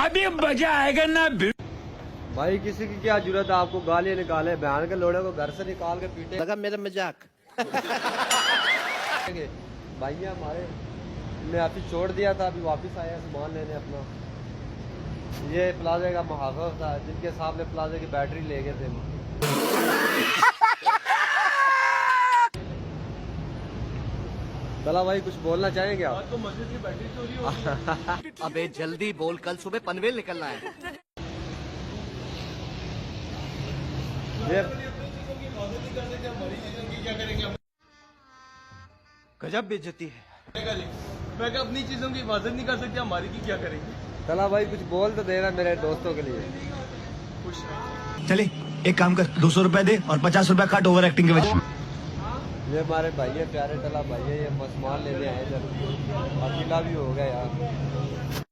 अभी मजा आएगा ना। भाई किसी की क्या जरूरत है आपको गाली निकाले, बहन के लोड़े को घर से निकाल के पीटे। लगा मेरा मजाक। भाई हमारे ने अभी छोड़ दिया था, अभी वापस आया सामान लेने अपना। ये प्लाजे का मुहावरा था, जिनके सामने प्लाजे की बैटरी ले गए थे। चला भाई कुछ बोलना चाहेंगे आप? तो मस्जिद की बैटरी चोरी हो गई। अबे जल्दी बोल, कल सुबह पनवेल निकलना है। गजब बेइज्जती है। मैं क्या अपनी चीजों की हिफाजत नहीं कर सकते, हमारी की क्या करेंगे? चला भाई कुछ बोल तो देना मेरे दोस्तों के लिए। खुश है। चले एक काम कर, 200 रुपए दे और 50 रुपए काट ओवर एक्टिंग के वजह। ये हमारे भाई है, प्यारे तला भाई है, ये सामान लेने आए जब अकेला भी हो गया यार।